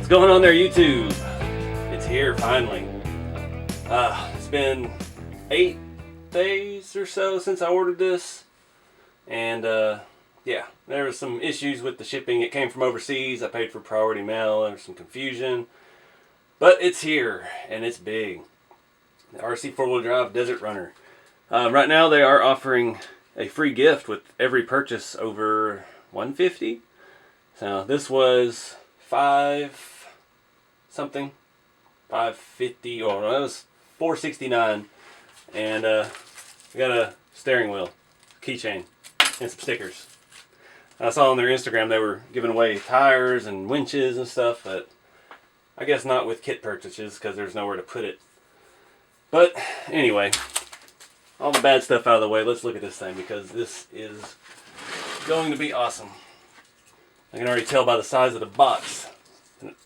What's going on there, YouTube? It's here finally. It's been 8 days or so since I ordered this, and yeah, there was some issues with the shipping. It came from overseas. I paid for priority mail. There was some confusion, but it's here and it's big. The RC4 drive Desert Runner. Right now they are offering a free gift with every purchase over $150. So this was $5 something, $550, or no, it was $469, and we got a steering wheel, keychain, and some stickers. I saw on their Instagram they were giving away tires and winches and stuff, but I guess not with kit purchases because there's nowhere to put it. But anyway, all the bad stuff out of the way, let's look at this thing because this is going to be awesome. I can already tell by the size of the box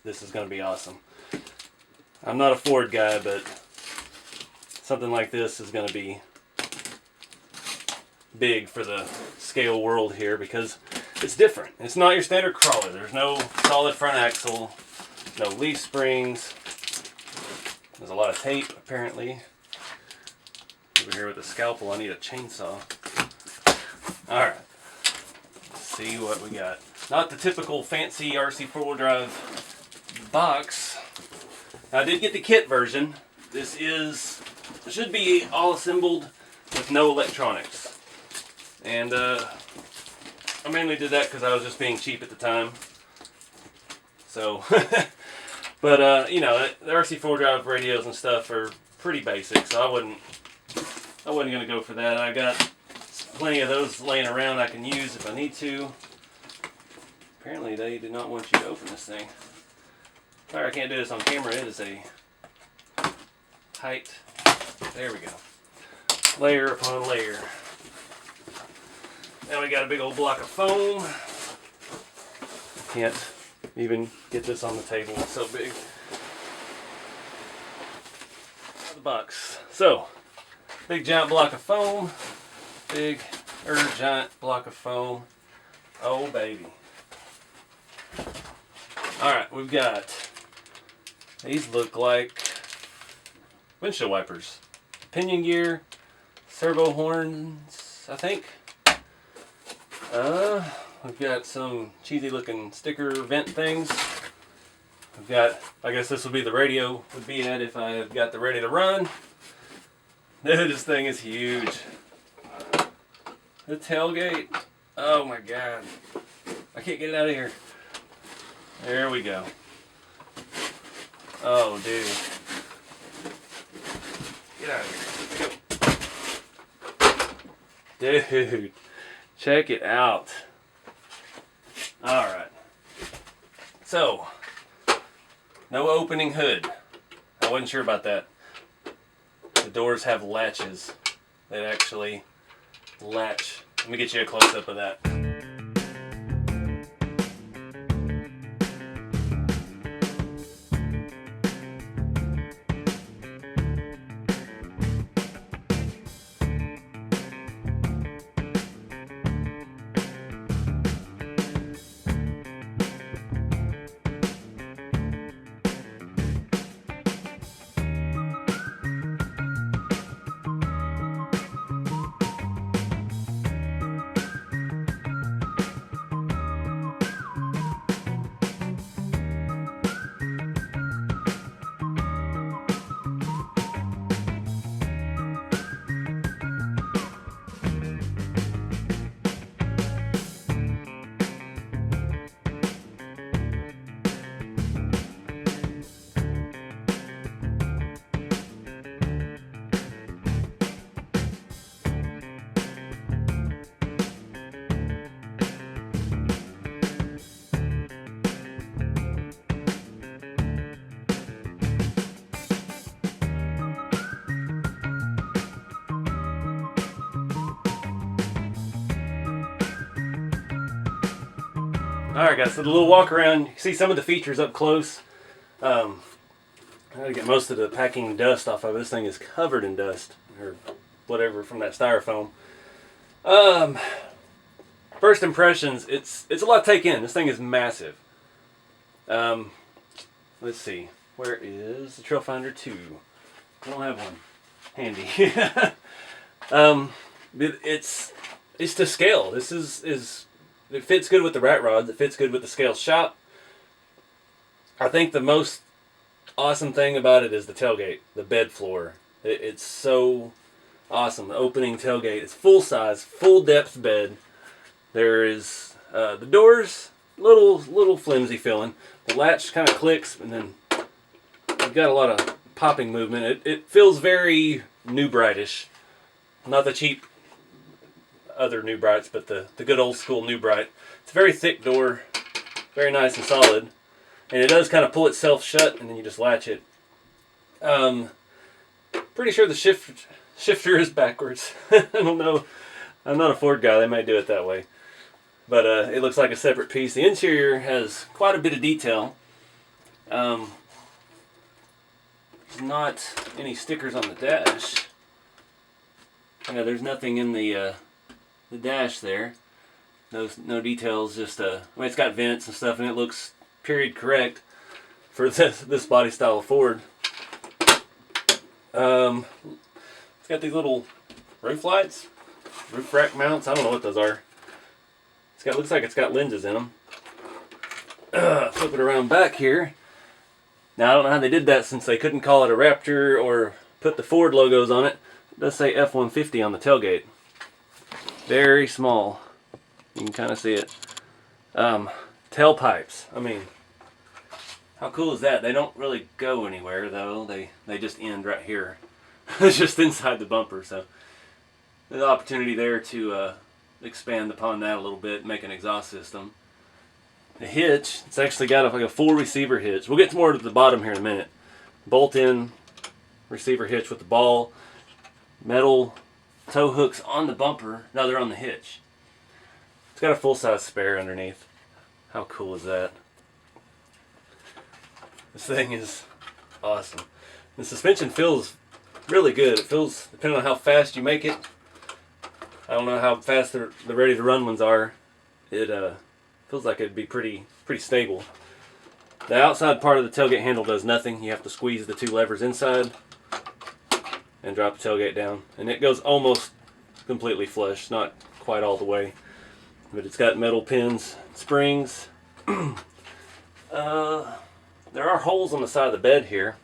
this is going to be awesome. I'm not a Ford guy, but something like this is going to be big for the scale world here because it's different. It's not your standard crawler. There's no solid front axle, no leaf springs. There's a lot of tape apparently. Over here with a scalpel, I need a chainsaw. Alright, let's see what we got. Not the typical fancy RC4 drive box. Now, I did get the kit version. This should be all assembled with no electronics. And I mainly did that because I was just being cheap at the time. So, but you know, the RC4 drive radios and stuff are pretty basic, so I wasn't gonna go for that. I got plenty of those laying around I can use if I need to. Apparently they did not want you to open this thing. Sorry, I can't do this on camera. It is a tight, there we go, layer upon layer. Now we got a big old block of foam. Can't even get this on the table, it's so big. The box. So, big giant block of foam. Giant block of foam. Oh baby. Alright, we've got, these look like windshield wipers. Pinion gear, servo horns, I think. We've got some cheesy looking sticker vent things. We've got, I guess this would be the radio would be at if I had got the ready to run. Dude, this thing is huge. The tailgate, oh my god. I can't get it out of here. There we go. Oh, dude. Get out of here. Go. Dude, check it out. Alright. So, no opening hood. I wasn't sure about that. The doors have latches that actually latch. Let me get you a close-up of that. Alright guys, so the little walk around, you can see some of the features up close. I gotta get most of the packing dust off of it. This thing is covered in dust, or whatever from that styrofoam. First impressions, it's a lot to take in. This thing is massive. let's see. Where is the Trail Finder 2? I don't have one handy. It's to scale. This is it fits good with the rat rods. It fits good with the scale shop. I think the most awesome thing about it is the tailgate, the bed floor. It's so awesome. The opening tailgate. It's full size, full depth bed. There is the doors, little flimsy feeling. The latch kind of clicks, and then you've got a lot of popping movement. It feels very New Brightish. Not the cheap other New Brights, but the good old school New Bright. It's a very thick door, very nice and solid. And it does kind of pull itself shut, and then you just latch it. Pretty sure the shifter is backwards. I don't know. I'm not a Ford guy. They might do it that way. But it looks like a separate piece. The interior has quite a bit of detail. There's not any stickers on the dash. Yeah, there's nothing in the dash there. No details. Just it's got vents and stuff, and it looks period correct for this body style of Ford. It's got these little roof lights, roof rack mounts. I don't know what those are. Looks like it's got lenses in them. Flip it around back here. Now I don't know how they did that, since they couldn't call it a Raptor or put the Ford logos on it. It does say F-150 on the tailgate. Very small. You can kind of see it. Tailpipes. I mean, how cool is that? They don't really go anywhere though. They just end right here. It's just inside the bumper. So there's an opportunity there to expand upon that a little bit, make an exhaust system. The hitch, it's actually got like a full receiver hitch. We'll get to more to the bottom here in a minute. Bolt-in receiver hitch with the ball. Metal tow hooks on the bumper. No, they're on the hitch. It's got a full-size spare underneath. How cool is that? This thing is awesome. The suspension feels really good. It feels, depending on how fast you make it, I don't know how fast the ready to run ones are. It feels like it'd be pretty stable. The outside part of the tailgate handle does nothing. You have to squeeze the two levers inside and drop the tailgate down. And it goes almost completely flush, not quite all the way. But it's got metal pins, springs. There are holes on the side of the bed here.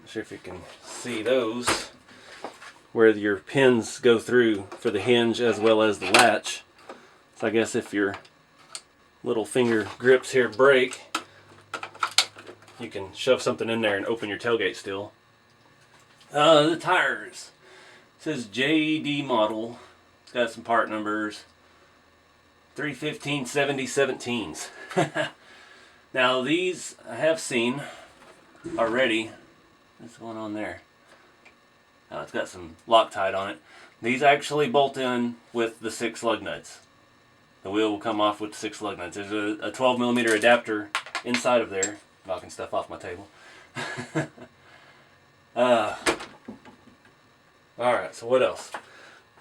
Not sure if you can see those, where your pins go through for the hinge as well as the latch. So I guess if your little finger grips here break, you can shove something in there and open your tailgate still. The tires. It says JD model. It's got some part numbers. 315 70 17s. Now these I have seen already. What's going on there? Oh, it's got some Loctite on it. These actually bolt in with the 6 lug nuts. The wheel will come off with the 6 lug nuts. There's a 12mm adapter inside of there. Knocking stuff off my table. Alright, so what else?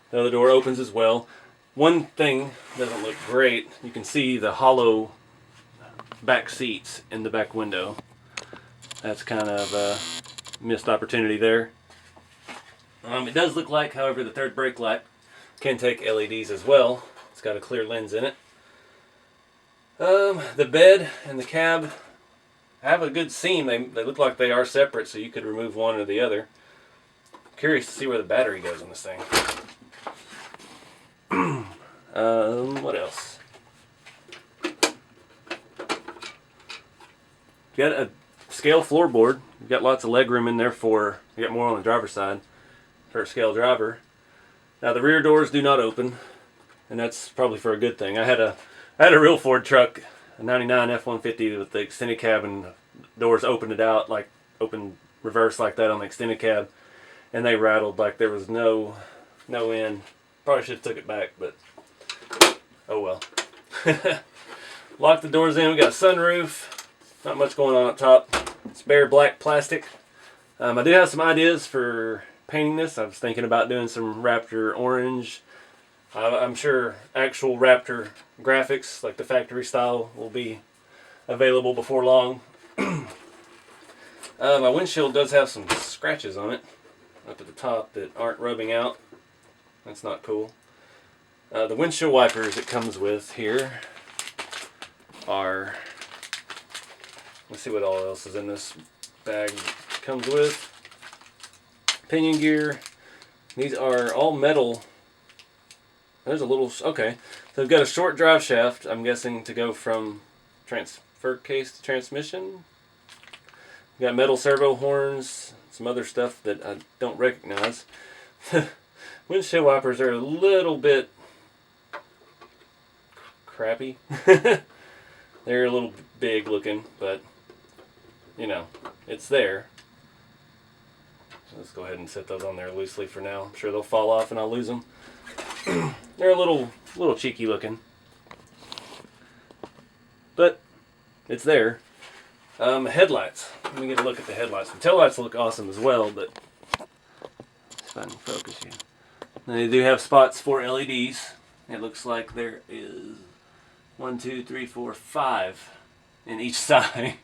The other door opens as well. One thing doesn't look great. You can see the hollow back seats in the back window. That's kind of a missed opportunity there. It does look like, however, the third brake light can take LEDs as well. It's got a clear lens in it. The bed and the cab have a good seam. They look like they are separate, so you could remove one or the other. Curious to see where the battery goes on this thing. What else? You got a scale floorboard. You've got lots of leg room in there for, you got more on the driver's side for a scale driver. Now the rear doors do not open, and that's probably for a good thing. I had a real Ford truck, a 99 F-150 with the extended cab, and doors opened it out, like open reverse like that on the extended cab, and they rattled like there was no end. Probably should have took it back, but oh well. Lock the doors in. We got a sunroof. Not much going on up top. It's bare black plastic. I do have some ideas for painting this. I was thinking about doing some Raptor orange. I'm sure actual Raptor graphics, like the factory style, will be available before long. My windshield does have some scratches on it up at the top that aren't rubbing out. That's not cool. The windshield wipers it comes with here are, let's see what all else is in this bag. Comes with pinion gear. These are all metal. There's a little, okay. So we've got a short drive shaft, I'm guessing to go from transfer case to transmission. We've got metal servo horns, some other stuff that I don't recognize. Windshield wipers are a little bit crappy. They're a little big looking, but you know, it's there. So let's go ahead and set those on there loosely for now. I'm sure they'll fall off and I'll lose them. They're a little cheeky looking, but it's there. Headlights. Let me get a look at the headlights. The taillights look awesome as well, but if I can focus you. Now they do have spots for LEDs. It looks like there is 1, 2, 3, 4, 5 in each side.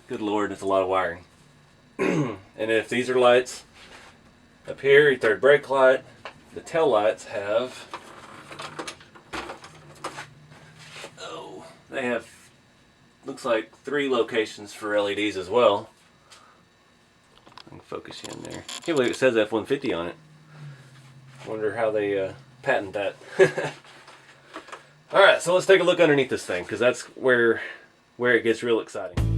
Good Lord, that's a lot of wiring. And if these are lights, up here, your third brake light, the tail lights have, they have, looks like 3 locations for LEDs as well. I can focus you in there. I can't believe it says F-150 on it. Wonder how they patent that. Alright, so let's take a look underneath this thing, because that's where it gets real exciting.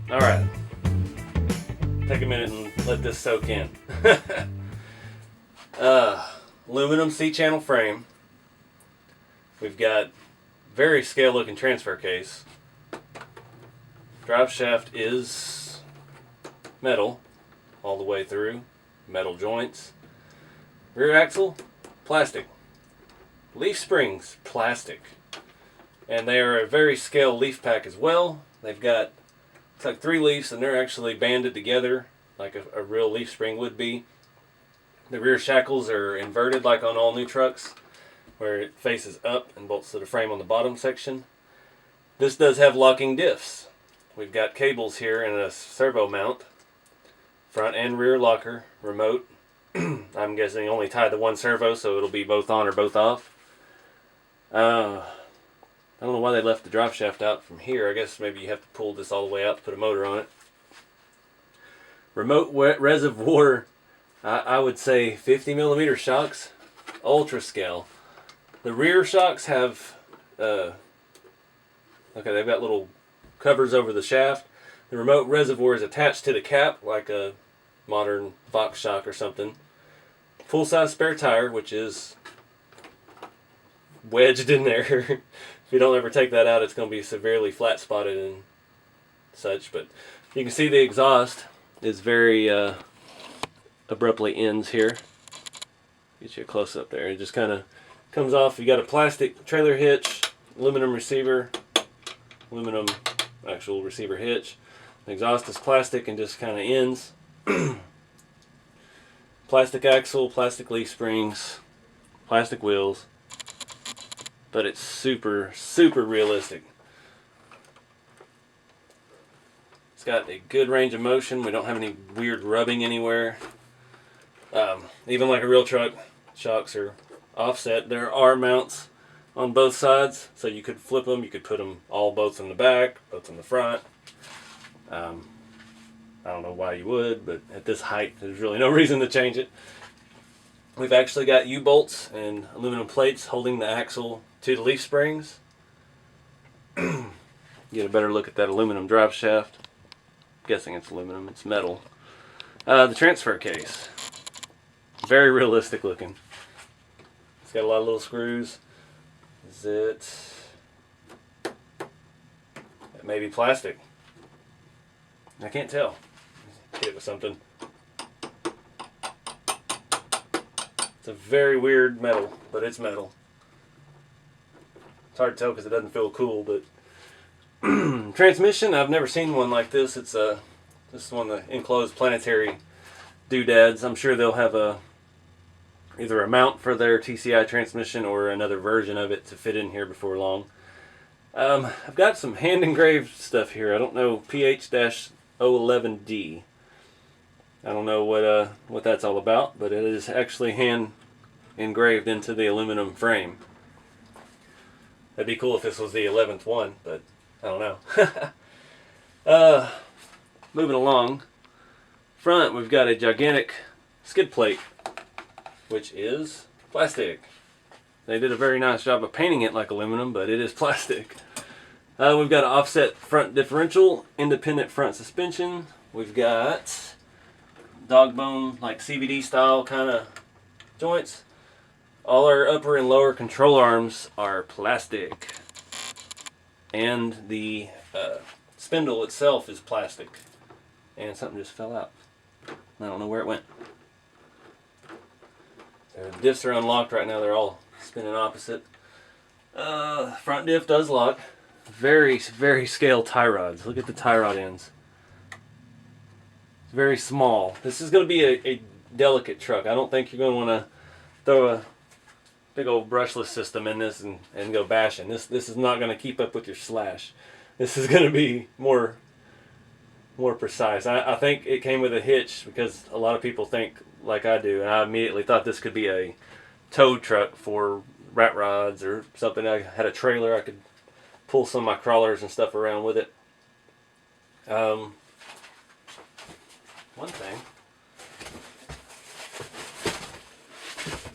Alright, take a minute and let this soak in. Aluminum C-channel frame. We've got very scale looking transfer case. Drive shaft is metal all the way through, metal joints. Rear axle, plastic. Leaf springs, plastic. And they are a very scale leaf pack as well. They've got, it's like 3 leaves and they're actually banded together like a real leaf spring would be. The rear shackles are inverted like on all new trucks, where it faces up and bolts to the frame on the bottom section. This does have locking diffs. We've got cables here and a servo mount. Front and rear locker, remote. I'm guessing only tied to one servo, so it'll be both on or both off. I don't know why they left the drive shaft out from here. I guess maybe you have to pull this all the way out to put a motor on it. Remote reservoir, I would say 50mm shocks, ultra scale. The rear shocks have, okay, they've got little covers over the shaft. The remote reservoir is attached to the cap like a modern Fox shock or something. Full-size spare tire, which is wedged in there. If you don't ever take that out, it's going to be severely flat spotted and such. But you can see the exhaust is very abruptly ends here. Get you a close up there. It just kind of comes off. You got a plastic trailer hitch, aluminum receiver, aluminum actual receiver hitch. The exhaust is plastic and just kind of ends. Plastic axle, plastic leaf springs, plastic wheels. But it's super, super realistic. It's got a good range of motion. We don't have any weird rubbing anywhere. Even like a real truck, shocks are offset. There are mounts on both sides, so you could flip them. You could put them all both in the back, both in the front. I don't know why you would, but at this height, there's really no reason to change it. We've actually got U-bolts and aluminum plates holding the axle to the leaf springs. Get a better look at that aluminum drive shaft. I'm guessing it's aluminum, it's metal. The transfer case. Very realistic looking. It's got a lot of little screws. Is it may be plastic. I can't tell. Hit it with something. It's a very weird metal, but it's metal. It's hard to tell because it doesn't feel cool, but transmission, I've never seen one like this. It's this is one of the enclosed planetary doodads. I'm sure they'll have either a mount for their TCI transmission or another version of it to fit in here before long. I've got some hand engraved stuff here. I don't know, PH-011D. I don't know what that's all about, but it is actually hand engraved into the aluminum frame. That'd be cool if this was the 11th one, but I don't know. Moving along. Front, we've got a gigantic skid plate, which is plastic. They did a very nice job of painting it like aluminum, but it is plastic. We've got an offset front differential, independent front suspension. We've got dog bone, like CVD style kind of joints. All our upper and lower control arms are plastic. And the spindle itself is plastic. And something just fell out. I don't know where it went. The diffs are unlocked right now. They're all spinning opposite. Front diff does lock. Very, very scale tie rods. Look at the tie rod ends. It's very small. This is going to be a delicate truck. I don't think you're going to want to throw a big old brushless system in this and go bashing. This is not going to keep up with your slash. This is going to be more precise. I think it came with a hitch because a lot of people think like I do, and I immediately thought this could be a tow truck for rat rods or something. I had a trailer, I could pull some of my crawlers and stuff around with it. One thing,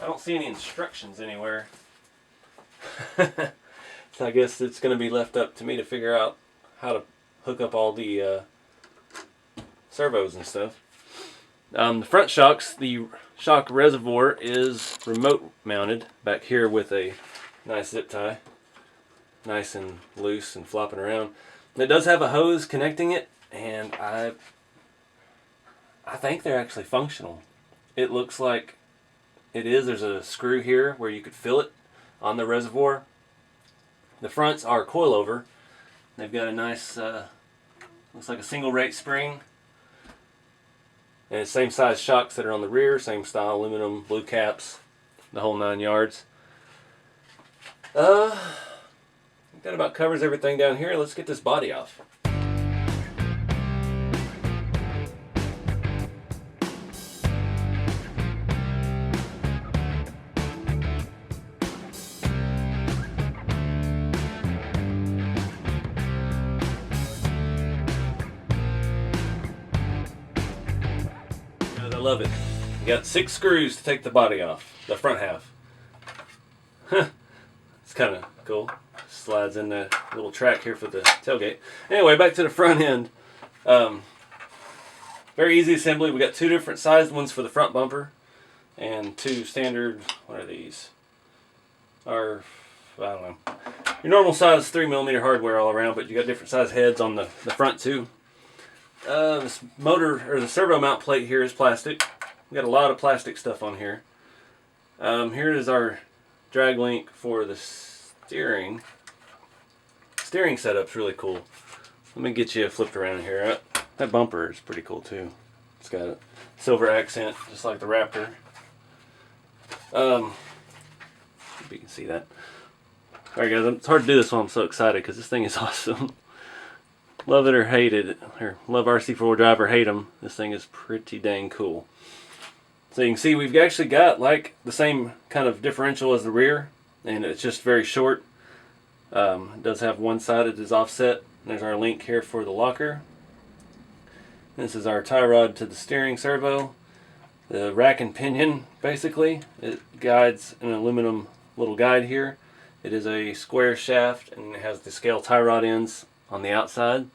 I don't see any instructions anywhere. So I guess it's going to be left up to me to figure out how to hook up all the servos and stuff. The front shocks, the shock reservoir is remote mounted back here with a nice zip tie. Nice and loose and flopping around. It does have a hose connecting it, and I think they're actually functional. It looks like it is. There's a screw here where you could fill it on the reservoir. The fronts are coilover. They've got a nice, looks like a single rate spring. And it's same size shocks that are on the rear, same style, aluminum, blue caps, the whole 9 yards. That about covers everything down here. Let's get this body off. I love it. You got 6 screws to take the body off, the front half. It's kind of cool. Slides in the little track here for the tailgate. Anyway, back to the front end. Very easy assembly. We got 2 different sized ones for the front bumper and 2 standard, what are these? I don't know. Your normal size 3mm hardware all around, but you got different size heads on the front too. This motor, or the servo mount plate here is plastic. We got a lot of plastic stuff on here. Here is our drag link for the steering. Steering setup's really cool. Let me get you flipped around here. That bumper is pretty cool too. It's got a silver accent, just like the Raptor. If you can see that. Alright guys, it's hard to do this while I'm so excited because this thing is awesome. Love it or hate it, or love RC4wd drive or hate them, this thing is pretty dang cool. So you can see we've actually got like the same kind of differential as the rear, and it's just very short. It does have one side that is offset. There's our link here for the locker. This is our tie rod to the steering servo. The rack and pinion, basically, it guides an aluminum little guide here. It is a square shaft and it has the scale tie rod ends on the outside.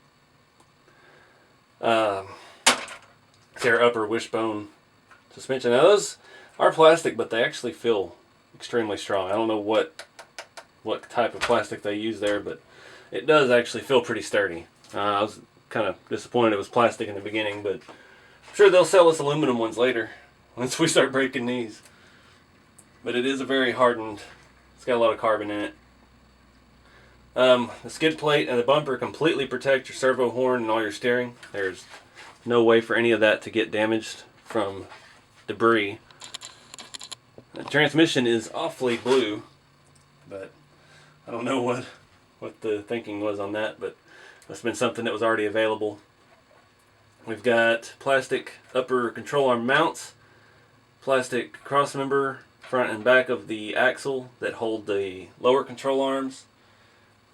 It's their upper wishbone suspension. Now those are plastic, but they actually feel extremely strong. I don't know what type of plastic they use there, but it does actually feel pretty sturdy. I was kind of disappointed it was plastic in the beginning, but I'm sure they'll sell us aluminum ones later once we start breaking these. But it is a very hardened, it's got a lot of carbon in it. The skid plate and the bumper completely protect your servo horn and all your steering. There's no way for any of that to get damaged from debris. The transmission is awfully blue, but I don't know what the thinking was on that, but that's been something that was already available. We've got plastic upper control arm mounts, plastic crossmember front and back of the axle that hold the lower control arms.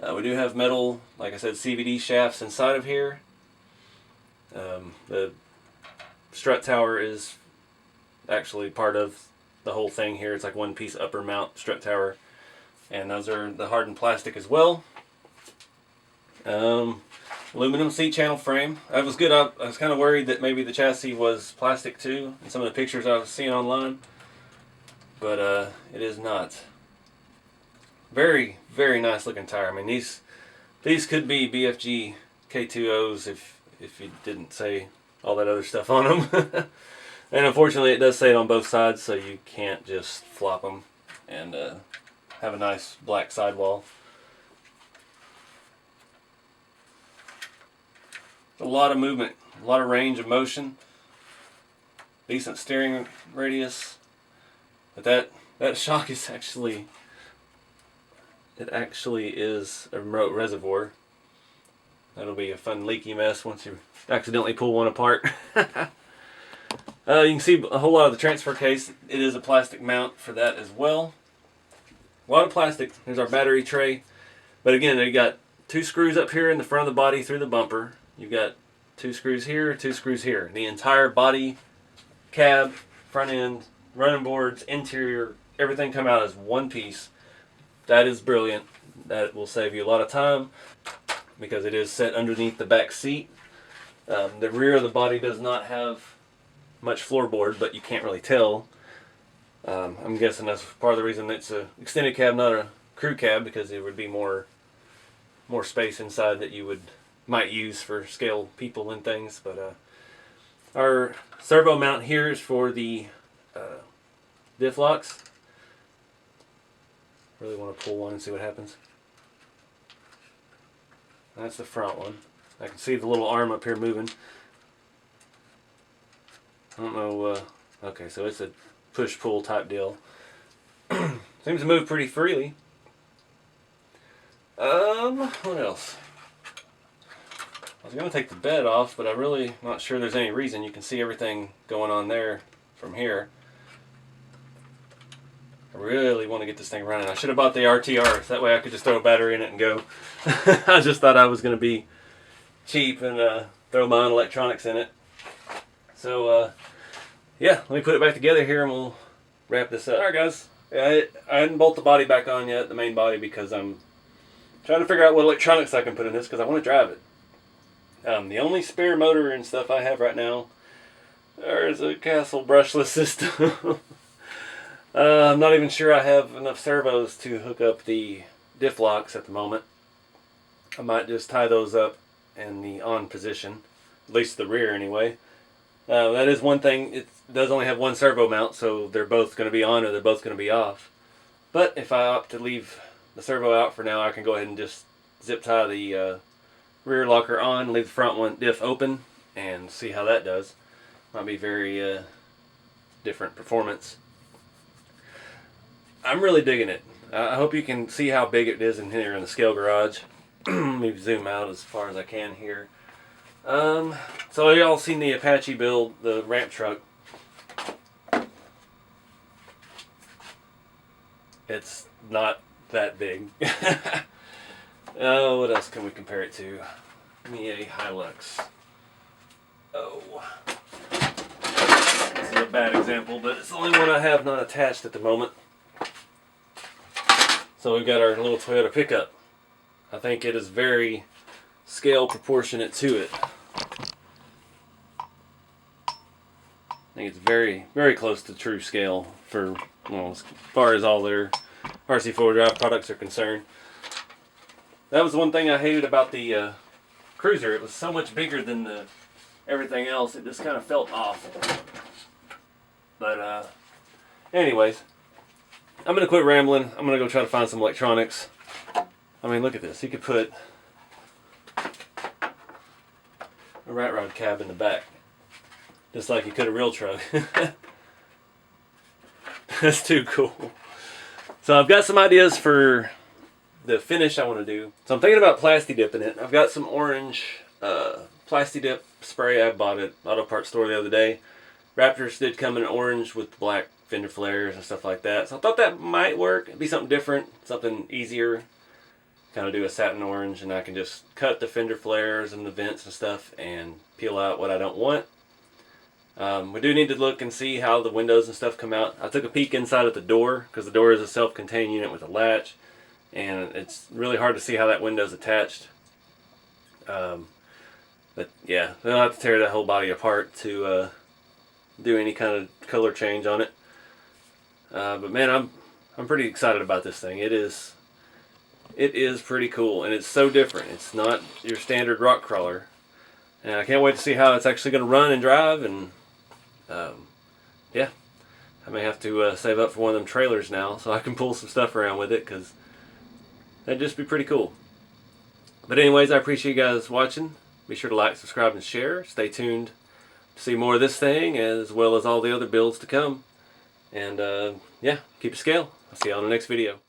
We do have metal, like I said, CVD shafts inside of here. The strut tower is actually part of the whole thing here. It's like one piece upper mount strut tower, and those are the hardened plastic as well. Aluminum C-channel frame. That was good. I was kind of worried that maybe the chassis was plastic too in some of the pictures I was seeing online, but it is not. Very, very nice looking tire. I mean, these could be BFG K2Os if you didn't say all that other stuff on them. And unfortunately, it does say it on both sides, so you can't just flop them and have a nice black sidewall. A lot of movement, a lot of range of motion, decent steering radius, but that shock is actually, it actually is a remote reservoir. That'll be a fun leaky mess once you accidentally pull one apart. You can see a whole lot of the transfer case. It is a plastic mount for that as well. A lot of plastic. Here's our battery tray. But again, you got 2 screws up here in the front of the body through the bumper. You've got 2 screws here, 2 screws here. The entire body, cab, front end, running boards, interior, everything come out as one piece. That is brilliant. That will save you a lot of time because it is set underneath the back seat. The rear of the body does not have much floorboard, but you can't really tell. I'm guessing that's part of the reason it's an extended cab, not a crew cab, because there would be more space inside that you might use for scale people and things. But our servo mount here is for the diff locks. Really want to pull one and see what happens. That's the front one. I can see the little arm up here moving. I don't know. Okay, so it's a push-pull type deal. Seems to move pretty freely. What else? I was going to take the bed off, but I'm really not sure there's any reason. You can see everything going on there from here. I really want to get this thing running. I should have bought the RTR, so that way I could just throw a battery in it and go. I just thought I was going to be cheap and throw my own electronics in it. So, yeah, let me put it back together here and we'll wrap this up. Alright guys, I hadn't bolted the body back on yet, the main body, because I'm trying to figure out what electronics I can put in this because I want to drive it. The only spare motor and stuff I have right now, there's a Castle brushless system. I'm not even sure I have enough servos to hook up the diff locks at the moment. I might just tie those up in the on position, at least the rear anyway. That is one thing, it does only have one servo mount, so they're both going to be on or they're both going to be off. But if I opt to leave the servo out for now, I can go ahead and just zip tie the rear locker on, leave the front one diff open, and see how that does. Might be very different performance. I'm really digging it. I hope you can see how big it is in here in the scale garage. Let me zoom out as far as I can here. So y'all seen the Apache build, the ramp truck. It's not that big. What else can we compare it to? Give me a Hilux. Oh. This is a bad example, but it's the only one I have not attached at the moment. So we've got our little Toyota pickup. I think it is very scale proportionate to it. I think it's very, very close to true scale for, well, as far as all their RC4wd products are concerned. That was the one thing I hated about the cruiser. It was so much bigger than everything else. It just kind of felt off. But anyways, I'm gonna quit rambling. I'm gonna go try to find some electronics. I mean, look at this. You could put a rat rod cab in the back, just like you could a real truck. That's too cool. So I've got some ideas for the finish I want to do. So I'm thinking about plasti dipping it. I've got some orange plasti dip spray I bought at Auto Parts store the other day. Raptors did come in orange with black fender flares and stuff like that. So I thought that might work. It'd be something different, something easier. Kind of do a satin orange, and I can just cut the fender flares and the vents and stuff and peel out what I don't want. We do need to look and see how the windows and stuff come out. I took a peek inside at the door, because the door is a self-contained unit with a latch, and it's really hard to see how that window's attached. But yeah, they'll have to tear that whole body apart to do any kind of color change on it. But man, I'm pretty excited about this thing. It is pretty cool, and it's so different. It's not your standard rock crawler, and I can't wait to see how it's actually going to run and drive. And yeah, I may have to save up for one of them trailers now so I can pull some stuff around with it, because that'd just be pretty cool. But anyways, I appreciate you guys watching. Be sure to like, subscribe, and share. Stay tuned to see more of this thing, as well as all the other builds to come. And yeah, keep it scale. I'll see you on the next video.